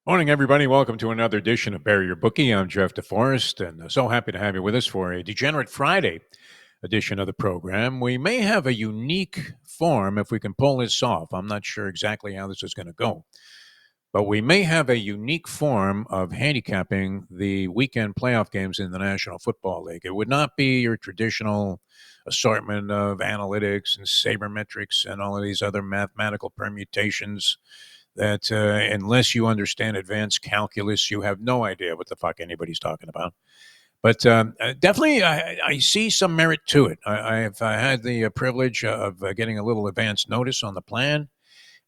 Morning, everybody. Welcome to another edition of Bury Your Bookie. I'm Jeff DeForrest, and so happy to have you with us for a Degenerate Friday edition of the program. We may have a unique form if we can pull this off. I'm not sure exactly how this is going to go, but we may have a unique form of handicapping the weekend playoff games in the National Football League. It would not be your traditional assortment of analytics and sabermetrics and all of these other mathematical permutations that unless you understand advanced calculus, you have no idea what the fuck anybody's talking about. But definitely, I see some merit to it. I've had the privilege of getting a little advance notice on the plan.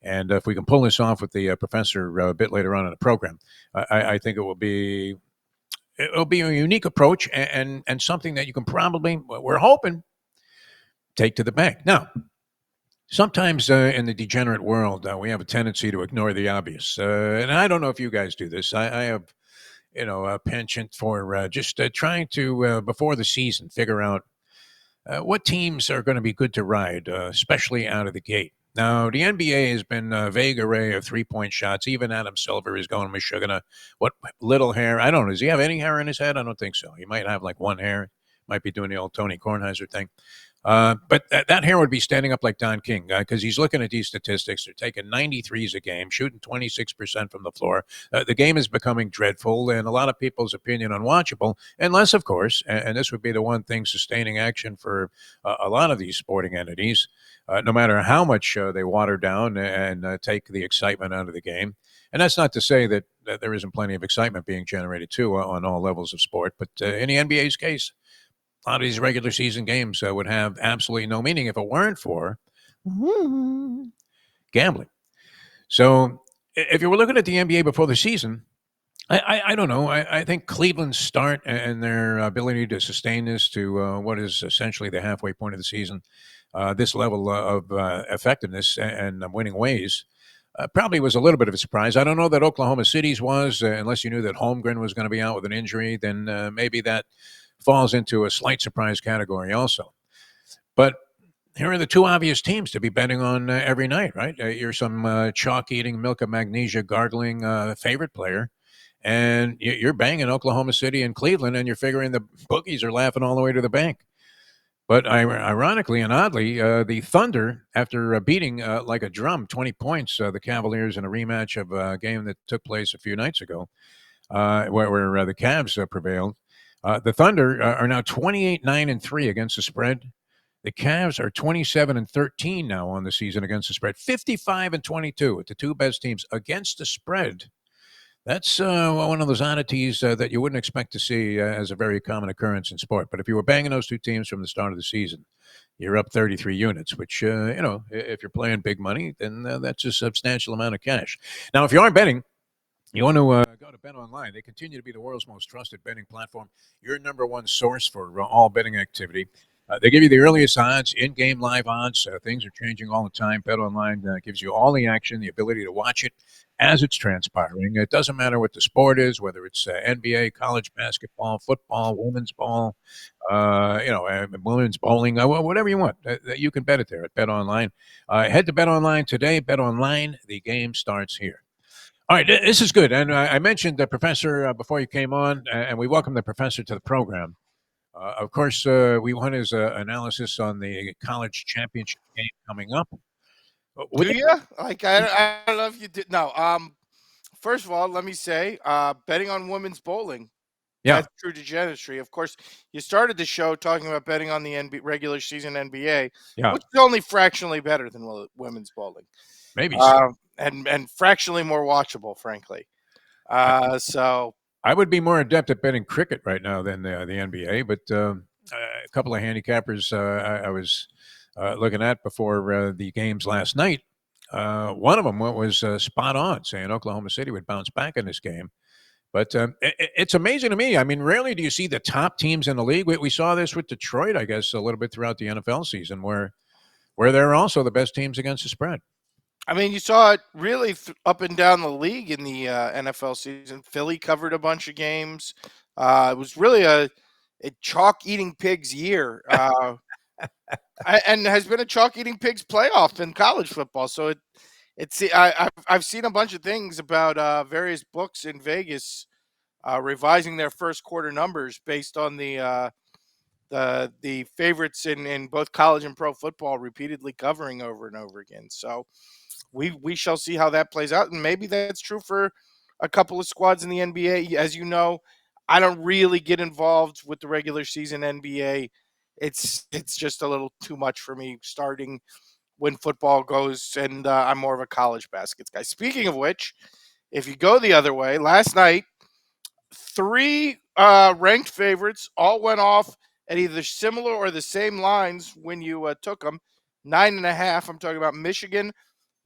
And if we can pull this off with the professor a bit later on in the program, I think it'll be a unique approach and something that you can probably, we're hoping, take to the bank. Now, sometimes in the degenerate world, we have a tendency to ignore the obvious. And I don't know if you guys do this. I have, a penchant for just trying to, before the season, figure out what teams are going to be good to ride, especially out of the gate. Now, the NBA has been a vague array of three-point shots. Even Adam Silver is going, Michigan. What little hair? I don't know. Does he have any hair in his head? I don't think so. He might have like one hair. Might be doing the old Tony Kornheiser thing. But that hair would be standing up like Don King because he's looking at these statistics. They're taking 93s a game, shooting 26% from the floor. The game is becoming dreadful and a lot of people's opinion unwatchable, unless, of course, and this would be the one thing sustaining action for a lot of these sporting entities, no matter how much they water down and take the excitement out of the game. And that's not to say that there isn't plenty of excitement being generated, too, on all levels of sport. But in the NBA's case, a lot of these regular season games would have absolutely no meaning if it weren't for gambling. So if you were looking at the NBA before the season, I don't know. I think Cleveland's start and their ability to sustain this to what is essentially the halfway point of the season, this level of effectiveness and winning ways, probably was a little bit of a surprise. I don't know that Oklahoma City's was, unless you knew that Holmgren was going to be out with an injury, then maybe that falls into a slight surprise category also. But here are the two obvious teams to be betting on every night, right? You're some chalk-eating, milk of magnesia gargling favorite player, and you're banging Oklahoma City and Cleveland, and you're figuring the bookies are laughing all the way to the bank. But ironically and oddly, the Thunder, after beating like a drum 20 points, the Cavaliers in a rematch of a game that took place a few nights ago, where the Cavs prevailed, the Thunder are now 28-9-3 against the spread. The Cavs are 27-13 now on the season against the spread. 55-22 at the two best teams against the spread. That's one of those oddities that you wouldn't expect to see as a very common occurrence in sport. But if you were banging those two teams from the start of the season, you're up 33 units, which, if you're playing big money, then that's a substantial amount of cash. Now, if you aren't betting, you want to go to Bet Online. They continue to be the world's most trusted betting platform, your number one source for all betting activity. They give you the earliest odds, in-game live odds. Things are changing all the time. Bet Online gives you all the action, the ability to watch it as it's transpiring. It doesn't matter what the sport is, whether it's NBA, college basketball, football, women's ball, women's bowling, whatever you want. You can bet it there at Bet Online. Head to Bet Online today. Bet Online, the game starts here. All right, this is good. And I mentioned the professor before you came on, and we welcome the professor to the program. Of course, we want his analysis on the college championship game coming up. Do you? Like, I don't know if you did. No. First of all, let me say, betting on women's bowling. Yeah. That's true degeneracy. Of course, you started the show talking about betting on the regular season NBA, Yeah. which is only fractionally better than women's bowling. Maybe so. And fractionally more watchable, frankly. So I would be more adept at betting cricket right now than the NBA, but a couple of handicappers I was looking at before the games last night. One of them was spot on, saying Oklahoma City would bounce back in this game. But it's amazing to me. I mean, rarely do you see the top teams in the league. We saw this with Detroit, I guess, a little bit throughout the NFL season, where they're also the best teams against the spread. I mean, you saw it really up and down the league in the NFL season. Philly covered a bunch of games. It was really a chalk eating pigs year, and has been a chalk eating pigs playoff in college football. So I've seen a bunch of things about various books in Vegas revising their first quarter numbers based on the favorites in both college and pro football repeatedly covering over and over again. So we shall see how that plays out, and maybe that's true for a couple of squads in the NBA. As you know, I don't really get involved with the regular season NBA. It's just a little too much for me starting when football goes, and I'm more of a college baskets guy. Speaking of which, if you go the other way, last night three ranked favorites all went off at either similar or the same lines when you took them. 9.5. I'm talking about Michigan,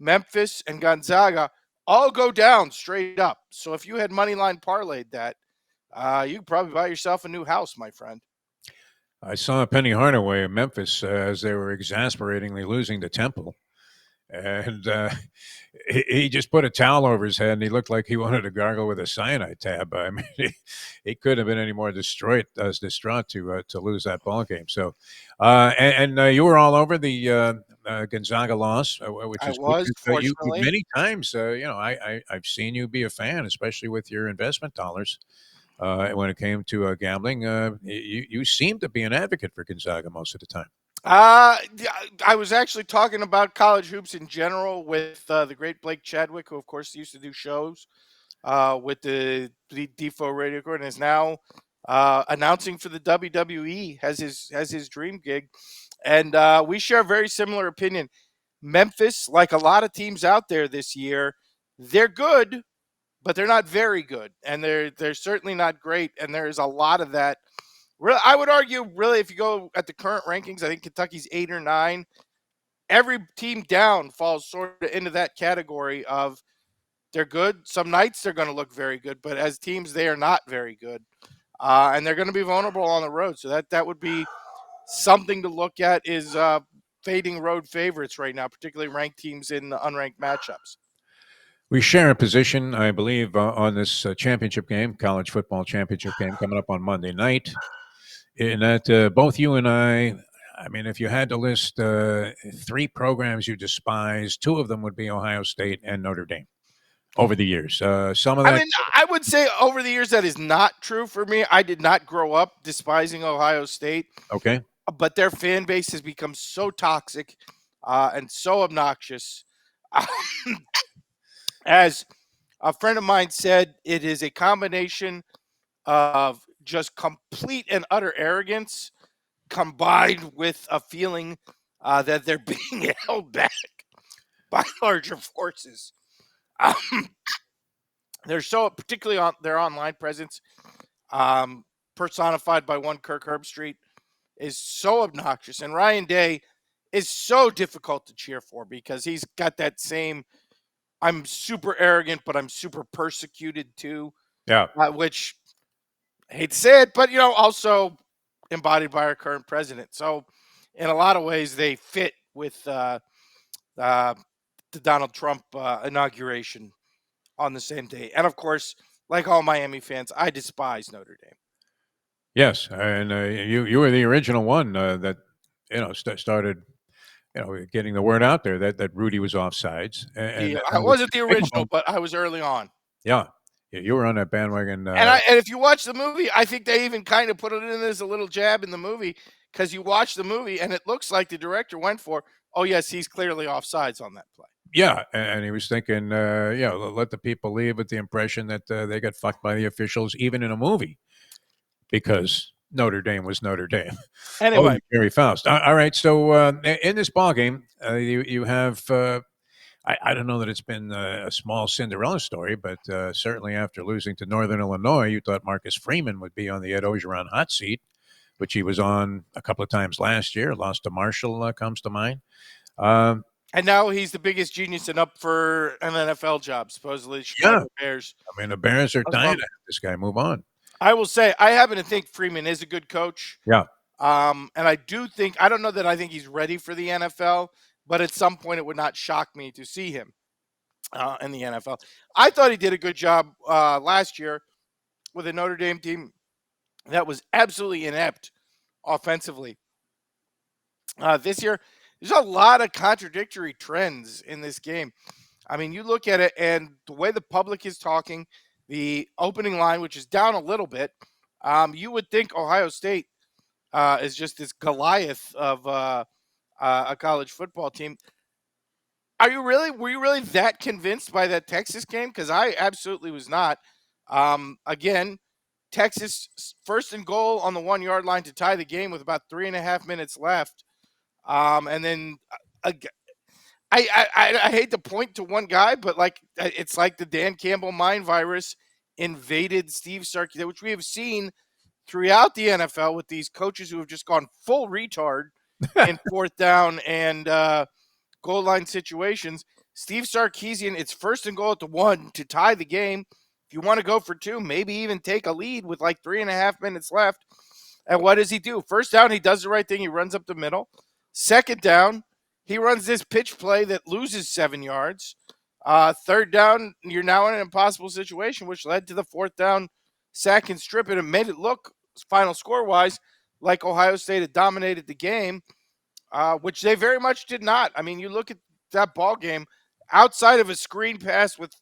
Memphis, and Gonzaga. All go down straight up. So if you had money line parlayed that, you could probably buy yourself a new house, my friend. I saw Penny Hardaway in Memphis as they were exasperatingly losing to Temple, and he just put a towel over his head, and he looked like he wanted to gargle with a cyanide tab. I mean, he couldn't have been any more distraught to lose that ball game. So, you were all over the Gonzaga loss, which I is good. was, You fortunately. many times, I've seen you be a fan, especially with your investment dollars. When it came to gambling, you seem to be an advocate for Gonzaga most of the time. Yeah, I was actually talking about college hoops in general with the great Blake Chadwick, who, of course, used to do shows with the Defo radio record and is now announcing for the WWE, has his dream gig. And we share a very similar opinion. Memphis, like a lot of teams out there this year, they're good, but they're not very good, and they're certainly not great. And there is a lot of that. I would argue, really, if you go at the current rankings, I think Kentucky's 8 or 9. Every team down falls sort of into that category of they're good. Some nights they're going to look very good, but as teams, they are not very good, and they're going to be vulnerable on the road. So that would be something to look at is fading road favorites right now, particularly ranked teams in the unranked matchups. We share a position, I believe, on this championship game, college football championship game coming up on Monday night. In that both you and I mean, if you had to list three programs you despise, two of them would be Ohio State and Notre Dame over the years. Some of I that, mean, I would say over the years that is not true for me. I did not grow up despising Ohio State, okay? but their fan base has become so toxic and so obnoxious. As a friend of mine said, it is a combination of just complete and utter arrogance combined with a feeling that they're being held back by larger forces. Um, they're so, particularly on their online presence, um, personified by one Kirk Herbstreit, is so obnoxious. And Ryan Day is so difficult to cheer for because he's got that same I'm super arrogant, but I'm super persecuted too, Yeah. which I hate to say it, but also embodied by our current president. So, in a lot of ways, they fit with uh, the Donald Trump inauguration on the same day. And of course, like all Miami fans, I despise Notre Dame. Yes, and you were the original one that started getting the word out there that Rudy was offsides, and I that was wasn't the original, despicable. but I was early on. Yeah, you were on that bandwagon. And if you watch the movie, I think they even kind of put it in as a little jab in the movie because you watch the movie and it looks like the director went for, oh yes, he's clearly offsides on that play. Yeah, and he was thinking, let the people leave with the impression that they got fucked by the officials, even in a movie, because Notre Dame was Notre Dame. Oh, Anyway, Jerry Faust. All right, so in this ball game, you have. I don't know that it's been a small Cinderella story, but certainly after losing to Northern Illinois, you thought Marcus Freeman would be on the Ed Ogeron hot seat, which he was on a couple of times last year. Lost to Marshall comes to mind. Um, and now he's the biggest genius and up for an NFL job, supposedly yeah, Chicago Bears. I mean the Bears are As dying well. to have this guy move on. I will say I happen to think Freeman is a good coach. Yeah, And I do think I don't know that I think he's ready for the NFL, but at some point it would not shock me to see him in the NFL. I thought he did a good job last year with a Notre Dame team that was absolutely inept offensively. This year, there's a lot of contradictory trends in this game. I mean, you look at it, and the way the public is talking, the opening line, which is down a little bit, you would think Ohio State is just this Goliath of a college football team. Were you really that convinced by that Texas game? Because I absolutely was not. Again, Texas first and goal on the 1 yard line to tie the game with about 3.5 minutes left. And then I hate to point to one guy, but like it's like the Dan Campbell mind virus invaded Steve Sarkisian, which we have seen throughout the NFL with these coaches who have just gone full retard in fourth down and goal line situations. Steve Sarkisian, it's first and goal at the 1 to tie the game. If you want to go for 2, maybe even take a lead with like 3.5 minutes left. And what does he do? First down, he does the right thing. He runs up the middle. Second down, he runs this pitch play that loses 7 yards. Third down, you're now in an impossible situation, which led to the fourth down sack and strip, and it made it look, final score wise, like Ohio State had dominated the game, which they very much did not. I mean, you look at that ball game, outside of a screen pass with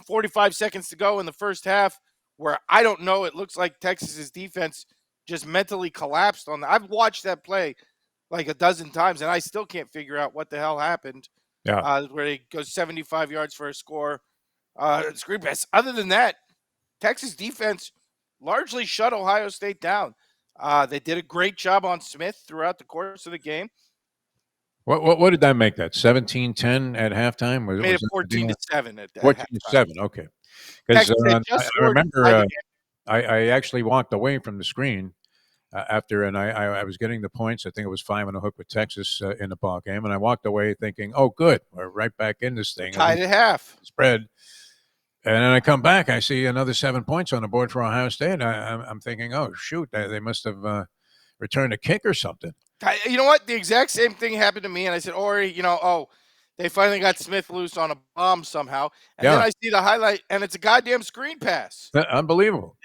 45 seconds to go in the first half, where I don't know, it looks like Texas's defense just mentally collapsed on that. I've watched that play like a dozen times, and I still can't figure out what the hell happened. Yeah. Where he goes 75 yards for a score, screen pass. Other than that, Texas defense largely shut Ohio State down. They did a great job on Smith throughout the course of the game. What did that make that? 17-10 at halftime? Made it Was that the 14-7 at 14-7? halftime. Okay. Because Texas had I just scored. remember I actually walked away from the screen after, and I was getting the points. I think it was 5 on a hook with Texas in the ball game, and I walked away thinking, "Oh, good, we're right back in this thing." Tied at half. Spread. And then I come back, I see another 7 points on the board for Ohio State. I'm thinking, oh, shoot, they must have returned a kick or something. You know what? The exact same thing happened to me, and I said, Ori, they finally got Smith loose on a bomb somehow. And then I see the highlight, and it's a goddamn screen pass. Unbelievable.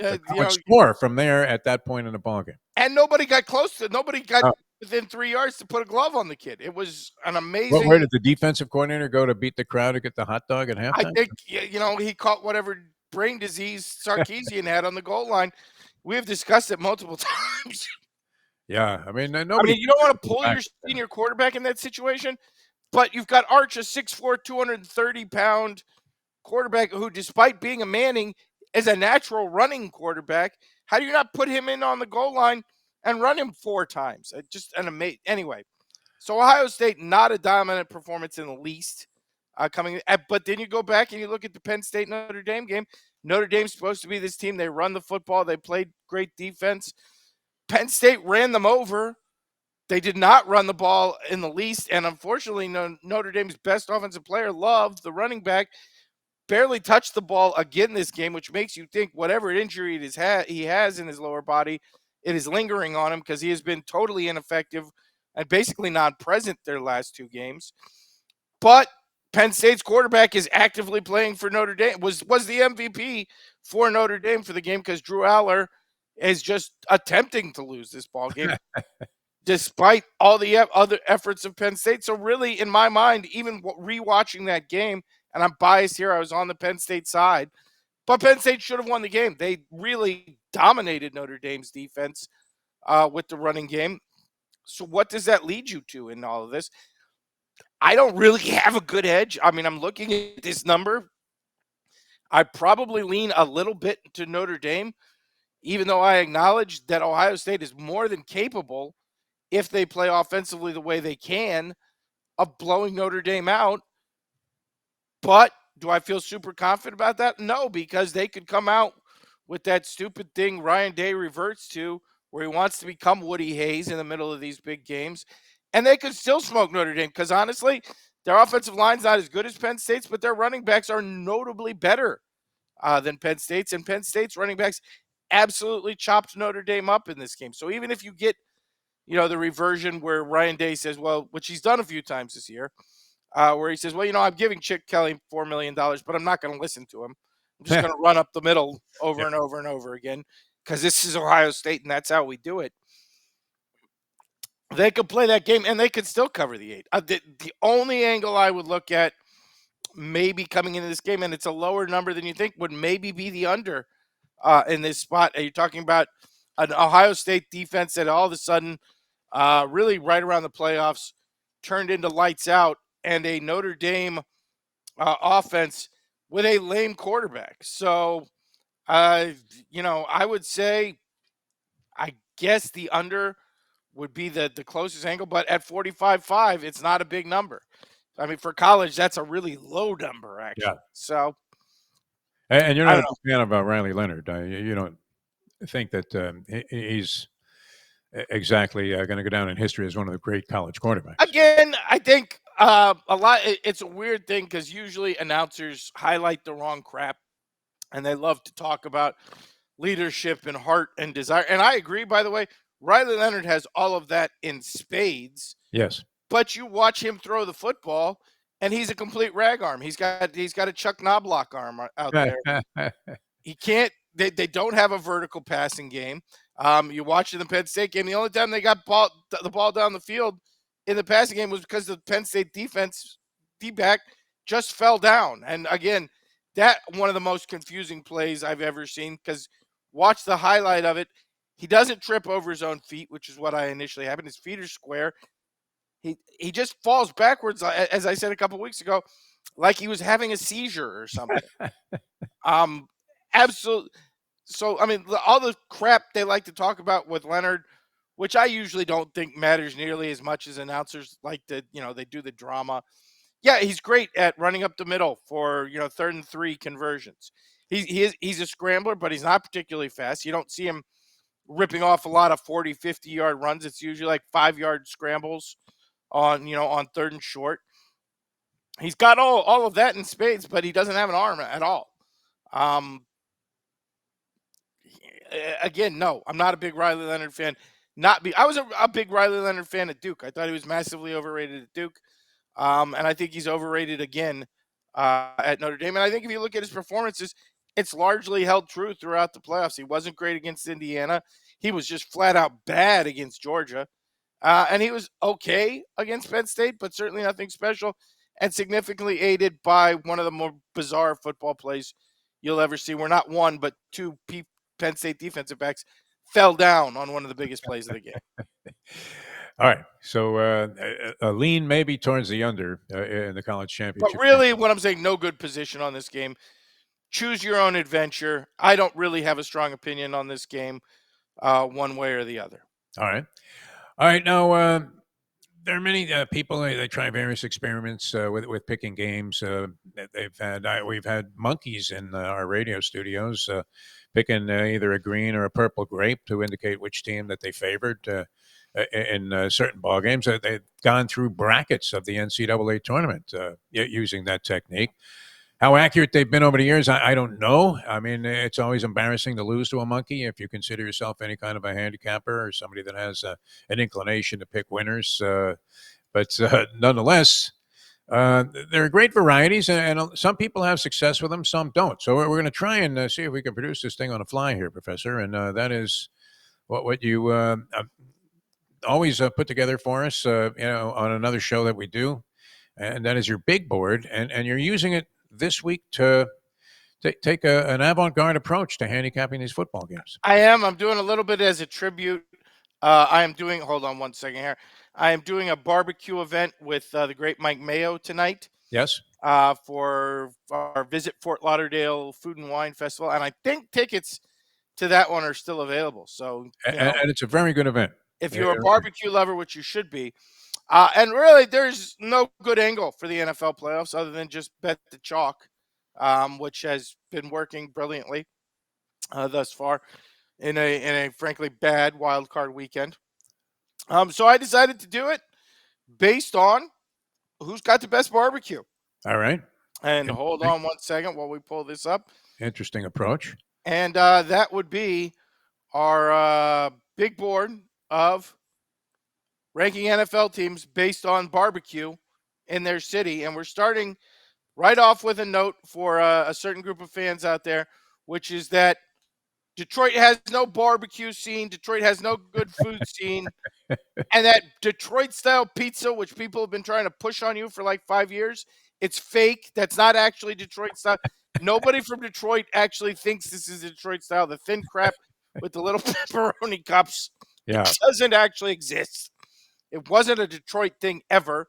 Score from there at that point in the ballgame. And nobody got within 3 yards to put a glove on the kid. It was an amazing. Where did the defensive coordinator go to beat the crowd to get the hot dog at halftime? I think, he caught whatever brain disease Sarkisian had on the goal line. We have discussed it multiple times. Yeah, I mean, nobody. You don't want to pull your senior quarterback in that situation, but you've got Arch, a 6'4", 230-pound quarterback who, despite being a Manning, is a natural running quarterback. How do you not put him in on the goal line and run him 4 times? Just an amazing. Anyway, so Ohio State, not a dominant performance in the least coming. But then you go back and you look at the Penn State Notre Dame game. Notre Dame's supposed to be this team. They run the football. They played great defense. Penn State ran them over. They did not run the ball in the least. And unfortunately, Notre Dame's best offensive player, Love, the running back, barely touched the ball again this game, which makes you think whatever injury he has in his lower body, it is lingering on him because he has been totally ineffective and basically non-present their last 2 games. But Penn State's quarterback is actively playing for Notre Dame, was the MVP for Notre Dame for the game, because Drew Aller is just attempting to lose this ball game despite all the other efforts of Penn State. So really, in my mind, even rewatching that game, and I'm biased here, I was on the Penn State side, but Penn State should have won the game. They really dominated Notre Dame's defense with the running game. So what does that lead you to in all of this? I don't really have a good edge. I mean, I'm looking at this number. I probably lean a little bit to Notre Dame, even though I acknowledge that Ohio State is more than capable, if they play offensively the way they can, of blowing Notre Dame out. But do I feel super confident about that? No, because they could come out with that stupid thing Ryan Day reverts to, where he wants to become Woody Hayes in the middle of these big games, and they could still smoke Notre Dame, because honestly, their offensive line's not as good as Penn State's, but their running backs are notably better than Penn State's, and Penn State's running backs absolutely chopped Notre Dame up in this game. So even if you get, the reversion where Ryan Day says, well, which he's done a few times this year, where he says, well, I'm giving Chip Kelly $4 million, but I'm not going to listen to him. I'm just going to run up the middle over and over and over again, because this is Ohio State, and that's how we do it. They could play that game, and they could still cover the 8. The only angle I would look at maybe coming into this game, and it's a lower number than you think, would maybe be the under in this spot. You're talking about an Ohio State defense that all of a sudden, really right around the playoffs, turned into lights out, and a Notre Dame offense with a lame quarterback. So, I would say, I guess the under would be the closest angle, but at 45.5, it's not a big number. I mean, for college, that's a really low number, Yeah. actually. So, And you're I not a don't know. big fan of Riley Leonard. You don't think that he's exactly going to go down in history as one of the great college quarterbacks. Again, I think a lot. It's a weird thing because usually announcers highlight the wrong crap, and they love to talk about leadership and heart and desire. And I agree. By the way, Riley Leonard has all of that in spades. Yes. But you watch him throw the football, and he's a complete rag arm. He's got a Chuck Knobloch arm out there. He can't. They don't have a vertical passing game. You watch in the Penn State game. The only time they got the ball down the field in the passing game was because the Penn State defense D-back just fell down. And again, that one of the most confusing plays I've ever seen, because watch the highlight of it. He doesn't trip over his own feet, which is what I initially happened. His feet are square. He just falls backwards, as I said a couple weeks ago, like he was having a seizure or something. Absolutely. So, I mean, all the crap they like to talk about with Leonard, which I usually don't think matters nearly as much as announcers like to, they do the drama. Yeah, he's great at running up the middle for, 3rd and 3 conversions. He's a scrambler, but he's not particularly fast. You don't see him ripping off a lot of 40, 50-yard runs. It's usually like 5-yard scrambles on 3rd and short. He's got all of that in spades, but he doesn't have an arm at all. Again, no, I'm not a big Riley Leonard fan. I was a big Riley Leonard fan at Duke. I thought he was massively overrated at Duke, and I think he's overrated again at Notre Dame. And I think if you look at his performances, it's largely held true throughout the playoffs. He wasn't great against Indiana. He was just flat out bad against Georgia. And he was okay against Penn State, but certainly nothing special, and significantly aided by one of the more bizarre football plays you'll ever see, where not one, but two Penn State defensive backs fell down on one of the biggest plays of the game. All right. So a lean maybe towards the under in the college championship. But really, what I'm saying, no good position on this game. Choose your own adventure. I don't really have a strong opinion on this game one way or the other. All right. All right. Now, there are many people they try various experiments with picking games. We've had monkeys in our radio studios picking either a green or a purple grape to indicate which team that they favored in certain ball games. They've gone through brackets of the NCAA tournament using that technique. How accurate they've been over the years, I don't know. I mean, it's always embarrassing to lose to a monkey if you consider yourself any kind of a handicapper or somebody that has an inclination to pick winners. But nonetheless, there are great varieties, and some people have success with them, some don't. So we're going to try and see if we can produce this thing on the fly here, Professor. And that is what you always put together for us, on another show that we do. And that is your big board, and you're using it this week to take an avant-garde approach to handicapping these football games. I am. I'm doing a little bit as a tribute. I am doing. Hold on one second here. I am doing a barbecue event with the great Mike Mayo tonight. Yes. For our Visit Fort Lauderdale Food and Wine Festival, and I think tickets to that one are still available. So, and it's a very good event. If you're a barbecue lover, which you should be. And really, there's no good angle for the NFL playoffs other than just bet the chalk, which has been working brilliantly thus far in a frankly bad wild card weekend. So I decided to do it based on who's got the best barbecue. All right. And hold on one second while we pull this up. Interesting approach. And that would be our big board of ranking NFL teams based on barbecue in their city. And we're starting right off with a note for a certain group of fans out there, which is that Detroit has no barbecue scene. Detroit has no good food scene. And that Detroit-style pizza, which people have been trying to push on you for like 5 years, It's fake. That's not actually Detroit style. Nobody from Detroit actually thinks this is Detroit style. The thin crap with the little pepperoni cups, it Yeah. doesn't actually exist. It wasn't a Detroit thing ever.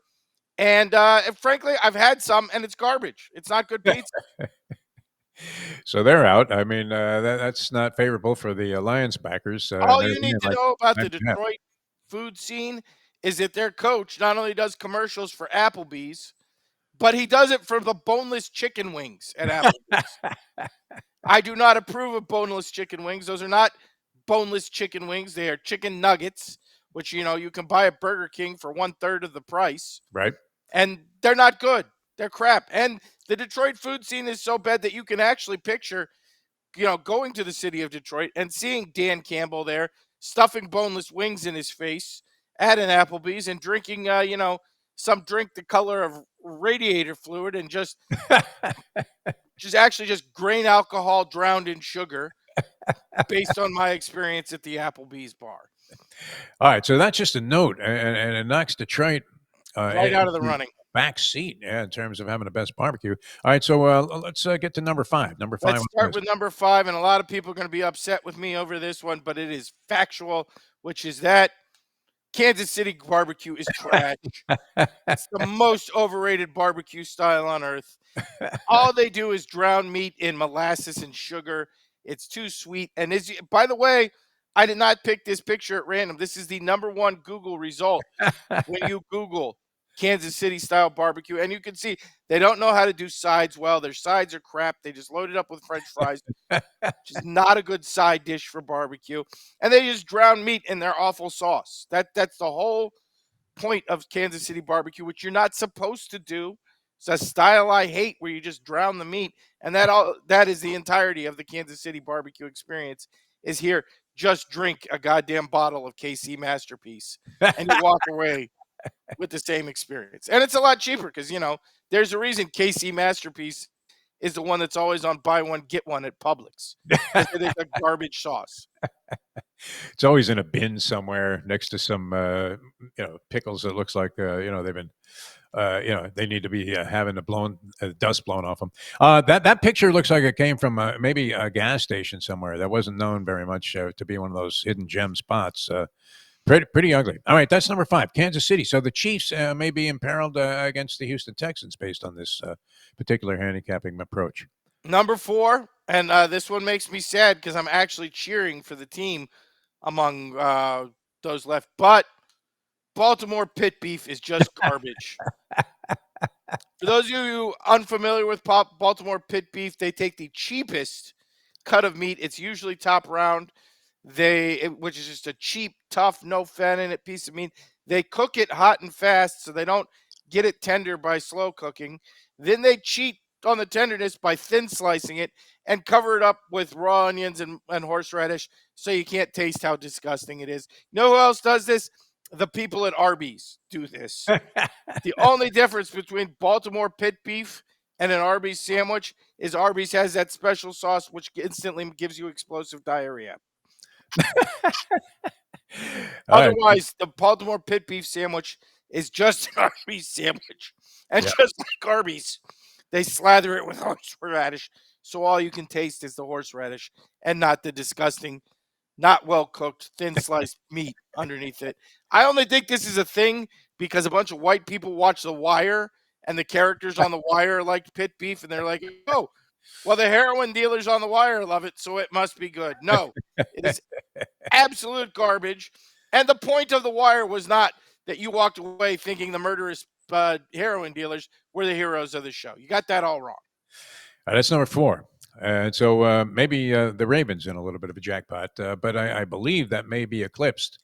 And frankly, I've had some, and it's garbage. It's not good pizza. So they're out. I mean, that's not favorable for the Lions backers. All They're you need winning to like know about the 5-0. Detroit food scene is that their coach not only does commercials for Applebee's, but he does it for the boneless chicken wings at Applebee's. I do not approve of boneless chicken wings. Those are not boneless chicken wings. They are chicken nuggets, which you can buy at Burger King for 1/3 of the price, Right. and they're not good. They're crap. And the Detroit food scene is so bad that you can actually picture, going to the city of Detroit and seeing Dan Campbell there stuffing boneless wings in his face at an Applebee's and drinking, some drink the color of radiator fluid and just grain alcohol drowned in sugar, based on my experience at the Applebee's bar. All right, so that's just a note, and it knocks Detroit Right out of the into running. back seat, yeah, in terms of having the best barbecue. All right, so let's get to number five. Number five Let's on the start list. with number 5, and a lot of people are going to be upset with me over this one, but it is factual, which is that Kansas City barbecue is trash. It's the most overrated barbecue style on earth. All they do is drown meat in molasses and sugar. It's too sweet. And by the way, I did not pick this picture at random. This is the number one Google result when you Google Kansas City style barbecue. And you can see they don't know how to do sides well. Their sides are crap. They just load it up with French fries, which is not a good side dish for barbecue. And they just drown meat in their awful sauce. That's the whole point of Kansas City barbecue, which you're not supposed to do. It's a style I hate where you just drown the meat. And that is the entirety of the Kansas City barbecue experience is here. Just drink a goddamn bottle of KC Masterpiece and you walk away with the same experience. And it's a lot cheaper because, there's a reason KC Masterpiece is the one that's always on buy one, get one at Publix because it is a garbage sauce. It's always in a bin somewhere next to some, pickles that looks like, they've been, they need to be having the dust blown off them. That picture looks like it came from maybe a gas station somewhere that wasn't known very much to be one of those hidden gem spots. Pretty ugly. All right, that's number 5, Kansas City. So the Chiefs may be imperiled against the Houston Texans based on this particular handicapping approach. Number 4, and this one makes me sad because I'm actually cheering for the team among those left, but Baltimore pit beef is just garbage. For those of you unfamiliar with Baltimore pit beef, they take the cheapest cut of meat. It's usually top round. Which is just a cheap, tough, no fat in it piece of meat. They cook it hot and fast so they don't get it tender by slow cooking. Then they cheat on the tenderness by thin slicing it and cover it up with raw onions and horseradish so you can't taste how disgusting it is. You know who else does this? The people at Arby's do this. The only difference between Baltimore pit beef and an Arby's sandwich is Arby's has that special sauce which instantly gives you explosive diarrhea. Otherwise, the Baltimore pit beef sandwich is just an Arby's sandwich. And just like Arby's, they slather it with horseradish. So all you can taste is the horseradish and not the disgusting, not well cooked, thin sliced meat underneath it. I only think this is a thing because a bunch of white people watch The Wire and the characters on The Wire liked pit beef and they're like, oh, well, the heroin dealers on The Wire love it, so it must be good. No, it is absolute garbage. And the point of The Wire was not that you walked away thinking the murderous heroin dealers were the heroes of the show. You got that all wrong. That's number 4. And so maybe the Ravens in a little bit of a jackpot, but I believe that may be eclipsed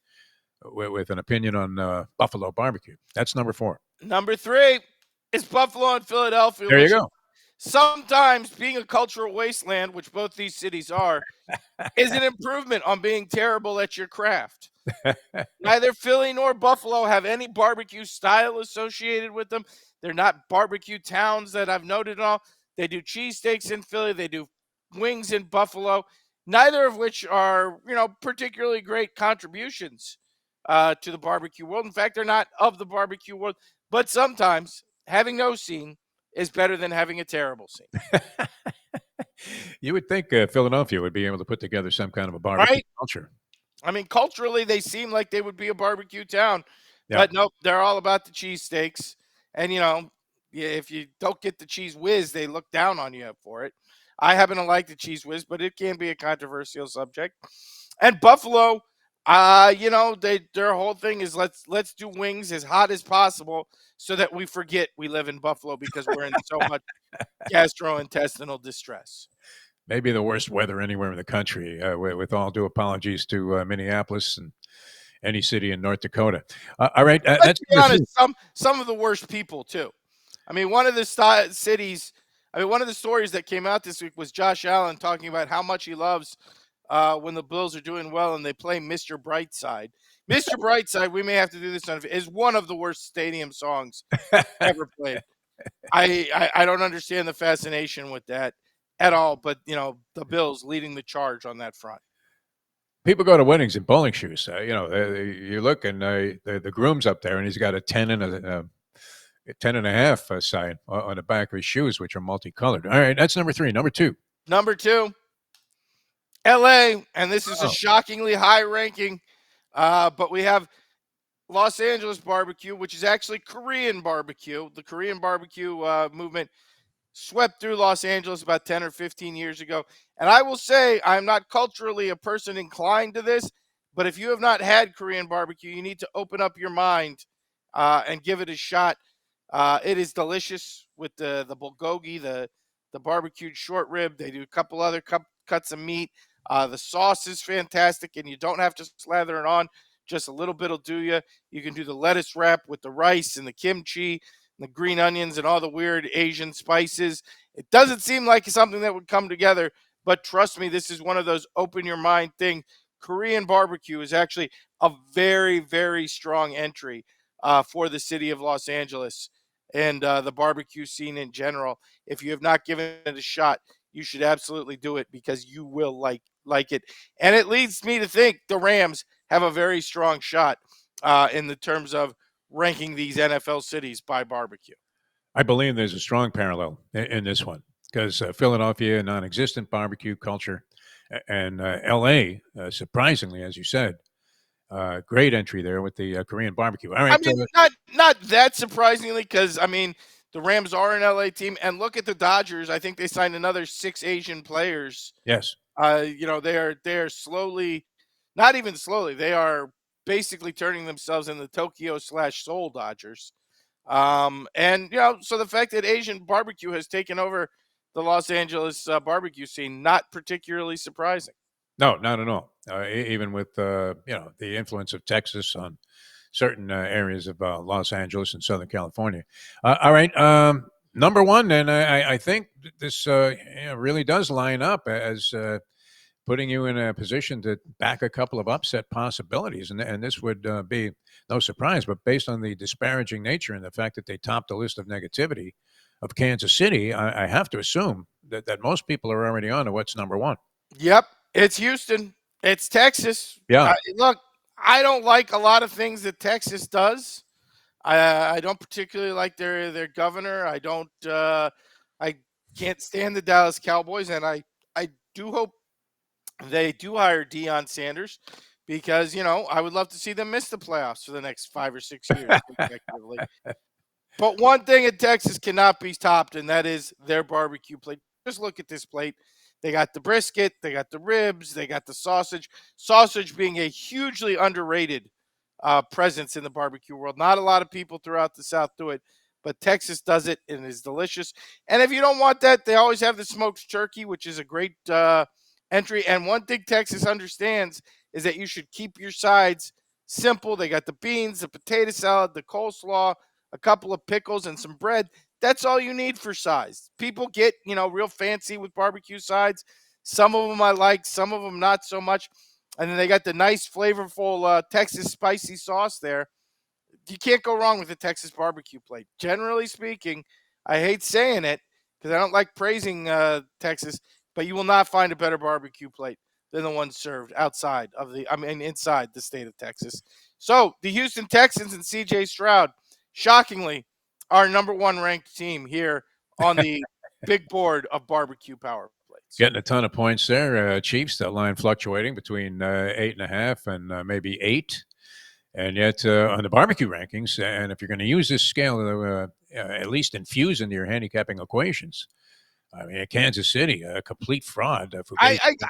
with an opinion on Buffalo barbecue. That's number 4. Number 3 is Buffalo and Philadelphia. There you go. Sometimes being a cultural wasteland, which both these cities are, is an improvement on being terrible at your craft. Neither Philly nor Buffalo have any barbecue style associated with them. They're not barbecue towns that I've noted all. They do cheesesteaks in Philly. They do wings in Buffalo, neither of which are, particularly great contributions to the barbecue world. In fact, they're not of the barbecue world. But sometimes, having no scene, is better than having a terrible scene, You would think Philadelphia would be able to put together some kind of a barbecue right? culture. I mean, culturally, they seem like they would be a barbecue town, Yeah. but nope, they're all about the cheesesteaks. And, yeah, if you don't get the cheese whiz, they look down on you for it. I happen to like the cheese whiz, but it can be a controversial subject. And Buffalo, their whole thing is let's do wings as hot as possible so that we forget we live in Buffalo because we're in so much gastrointestinal distress. Maybe the worst weather anywhere in the country, with all due apologies to Minneapolis and any city in North Dakota. All right. Let's That's be number honest, three. some of the worst people too. I mean, one of the cities. I mean, one of the stories that came out this week was Josh Allen talking about how much he loves when the Bills are doing well and they play "Mr. Brightside." "Mr. Brightside," we may have to do this on, is one of the worst stadium songs ever played. I don't understand the fascination with that at all. But the Bills leading the charge on that front. People go to weddings in bowling shoes. You look and the groom's up there, and he's got a 10 and a half sign on the back of his shoes, which are multicolored. All right, that's number three. Number two. Number two, L.A., and this is a Oh, shockingly high ranking. But we have Los Angeles barbecue, which is actually Korean barbecue. The Korean barbecue movement swept through Los Angeles about 10 or 15 years ago. And I will say, I'm not culturally a person inclined to this, but if you have not had Korean barbecue, you need to open up your mind and give it a shot. It is delicious with the bulgogi, the barbecued short rib. They do a couple other cuts of meat. The sauce is fantastic, and you don't have to slather it on. Just a little bit will do you. You can do the lettuce wrap with the rice and the kimchi, the green onions, and all the weird Asian spices. It doesn't seem like something that would come together, but trust me, this is one of those open your mind things. Korean barbecue is actually a very, very strong entry for the city of Los Angeles and the barbecue scene in general. If you have not given it a shot, you should absolutely do it because you will like it. And it leads me to think the Rams have a very strong shot in the terms of ranking these NFL cities by barbecue. I believe there's a strong parallel in this one because Philadelphia, non-existent barbecue culture, and L.A. Surprisingly, as you said, great entry there with the Korean barbecue. All I right. mean, not that surprisingly, because I mean the Rams are an LA team, and look at the Dodgers. I think they signed another 6 Asian players. Yes. They are slowly, not even slowly, they are basically turning themselves into Tokyo/Seoul Dodgers. And so the fact that Asian barbecue has taken over the Los Angeles barbecue scene, not particularly surprising. No, not at all. Even with the influence of Texas on certain areas of Los Angeles and Southern California. All right, number one, and I think this really does line up as putting you in a position to back a couple of upset possibilities, and this would be no surprise. But based on the disparaging nature and the fact that they topped the list of negativity of Kansas City, I have to assume that most people are already on to what's number one. Yep, it's Houston. It's Texas. Yeah. Look, I don't like a lot of things that Texas does. I don't particularly like their governor. I can't stand the Dallas Cowboys, and I do hope they do hire Deion Sanders because I would love to see them miss the playoffs for the next 5 or 6 years consecutively. But one thing in Texas cannot be topped, and that is their barbecue plate. Just look at this plate. They got the brisket, they got the ribs, they got the sausage. Sausage being a hugely underrated presence in the barbecue world. Not a lot of people throughout the South do it, but Texas does it and is delicious. And if you don't want that, they always have the smoked turkey, which is a great entry. And one thing Texas understands is that you should keep your sides simple. They got the beans, the potato salad, the coleslaw, a couple of pickles, and some bread. That's all you need for size. People get, real fancy with barbecue sides. Some of them I like, some of them not so much. And then they got the nice, flavorful Texas spicy sauce there. You can't go wrong with a Texas barbecue plate. Generally speaking, I hate saying it because I don't like praising Texas, but you will not find a better barbecue plate than the one served inside the state of Texas. So the Houston Texans and CJ Stroud, shockingly, our number one ranked team here on the big board of barbecue power plates. Getting a ton of points there. Chiefs, that line fluctuating between 8.5 and maybe 8. And yet, on the barbecue rankings, and if you're going to use this scale, at least infuse into your handicapping equations, I mean, Kansas City, a complete fraud for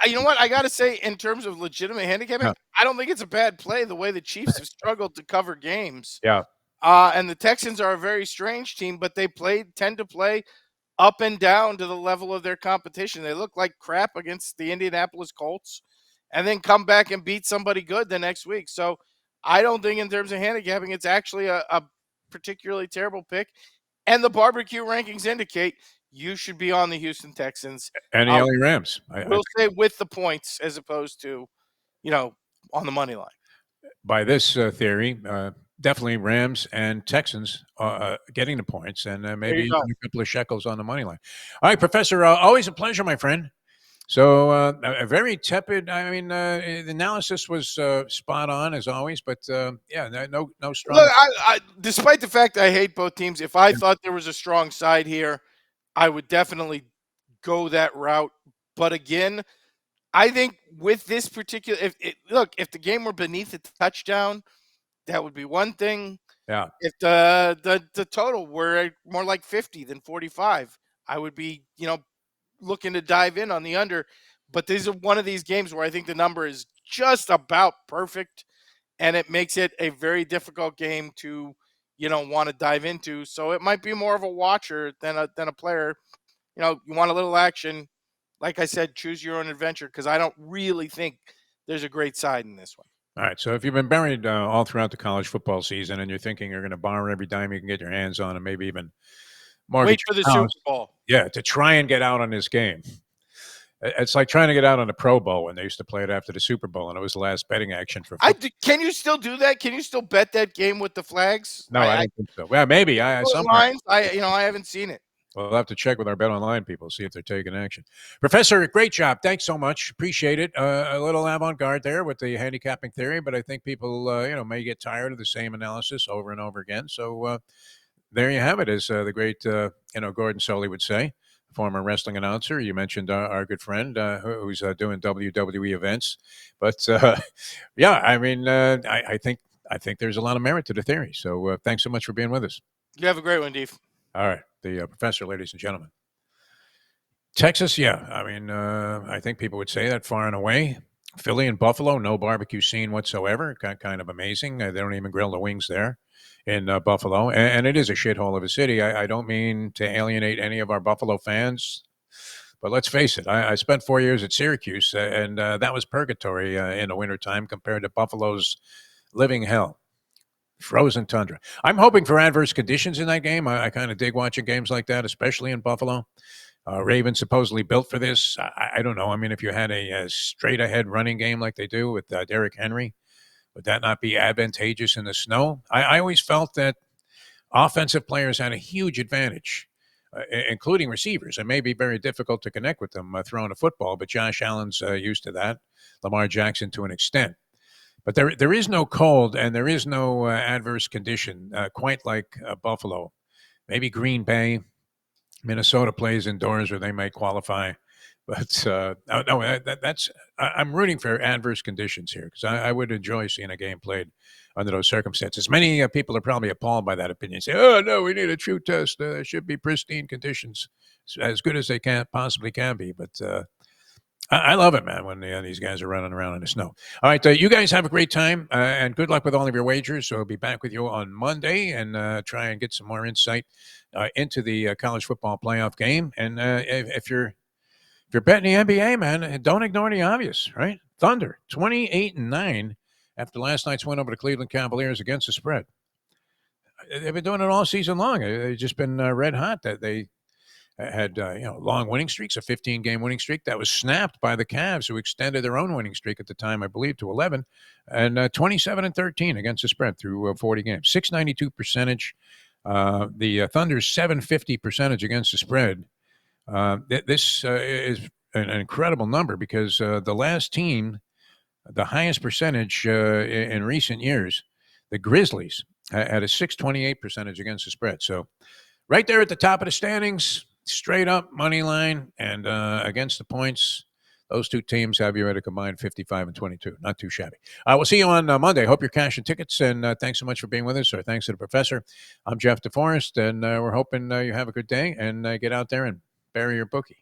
you know what I got to say in terms of legitimate handicapping, I don't think it's a bad play the way the Chiefs have struggled to cover games. Yeah. And the Texans are a very strange team, but they tend to play up and down to the level of their competition. They look like crap against the Indianapolis Colts and then come back and beat somebody good the next week. So I don't think in terms of handicapping, it's actually a particularly terrible pick. And the barbecue rankings indicate you should be on the Houston Texans. And the LA Rams. We'll say with the points as opposed to, on the money line. By this theory, definitely Rams and Texans getting the points, and maybe a couple of shekels on the money line. All right, Professor, always a pleasure, my friend. So a very tepid. I mean, the analysis was spot on as always, but no strong. Look, I despite the fact I hate both teams, if I thought there was a strong side here, I would definitely go that route. But again, I think with this particular, if the game were beneath a touchdown, that would be one thing. Yeah. If the total were more like 50 than 45, I would be, looking to dive in on the under. But this is one of these games where I think the number is just about perfect, and it makes it a very difficult game to, want to dive into. So it might be more of a watcher than a player. You want a little action. Like I said, choose your own adventure because I don't really think there's a great side in this one. All right. So if you've been buried all throughout the college football season and you're thinking you're going to borrow every dime you can get your hands on and maybe even wait for the Super Bowl. Yeah, to try and get out on this game. It's like trying to get out on the Pro Bowl when they used to play it after the Super Bowl, and it was the last betting action for football. Can you still do that? Can you still bet that game with the flags? No, I don't think so. Well, maybe. Some lines. I haven't seen it. We'll have to check with our Bet Online people, see if they're taking action. Professor, great job. Thanks so much. Appreciate it. A little avant-garde there with the handicapping theory, but I think people, may get tired of the same analysis over and over again. So there you have it, as the great, Gordon Soley would say, former wrestling announcer. You mentioned our good friend who's doing WWE events. But, I think there's a lot of merit to the theory. So thanks so much for being with us. You have a great one, Dave. All right. The professor, ladies and gentlemen. Texas, yeah. I mean, I think people would say that far and away. Philly and Buffalo, no barbecue scene whatsoever. Kind of amazing. They don't even grill the wings there in Buffalo. And it is a shithole of a city. I don't mean to alienate any of our Buffalo fans, but let's face it. I spent 4 years at Syracuse, and that was purgatory in the wintertime compared to Buffalo's living hell. Frozen tundra. I'm hoping for adverse conditions in that game. I kind of dig watching games like that, especially in Buffalo. Ravens supposedly built for this. I don't know. I mean, if you had a straight-ahead running game like they do with Derrick Henry, would that not be advantageous in the snow? I always felt that offensive players had a huge advantage, including receivers. It may be very difficult to connect with them throwing a football, but Josh Allen's used to that. Lamar Jackson to an extent. But there is no cold and there is no adverse condition quite like Buffalo. Maybe Green Bay, Minnesota plays indoors where they may qualify. But I'm rooting for adverse conditions here because I would enjoy seeing a game played under those circumstances. Many people are probably appalled by that opinion. Say, "Oh no, we need a true test. There should be pristine conditions, as good as they possibly can be." But I love it, man, when these guys are running around in the snow. All right, you guys have a great time, and good luck with all of your wagers. So I'll be back with you on Monday and try and get some more insight into the college football playoff game. And if you're betting the NBA, man, don't ignore the obvious, right? Thunder, 28-9 after last night's win over the Cleveland Cavaliers against the spread. They've been doing it all season long. They've just been red hot. That they had long winning streaks, a 15-game winning streak that was snapped by the Cavs, who extended their own winning streak at the time, I believe, to 11, and 27-13 against the spread through 40 games. 692 percentage. The Thunder's 750 percentage against the spread. This is an incredible number because the last team, the highest percentage in recent years, the Grizzlies, had a 628 percentage against the spread. So right there at the top of the standings, straight up money line, and against the points. Those two teams have you at a combined 55 and 22. Not too shabby. We'll see you on Monday. Hope you're cashing tickets, and thanks so much for being with us. Or thanks to the professor. I'm Jeff DeForrest, and we're hoping you have a good day and get out there and bury your bookie.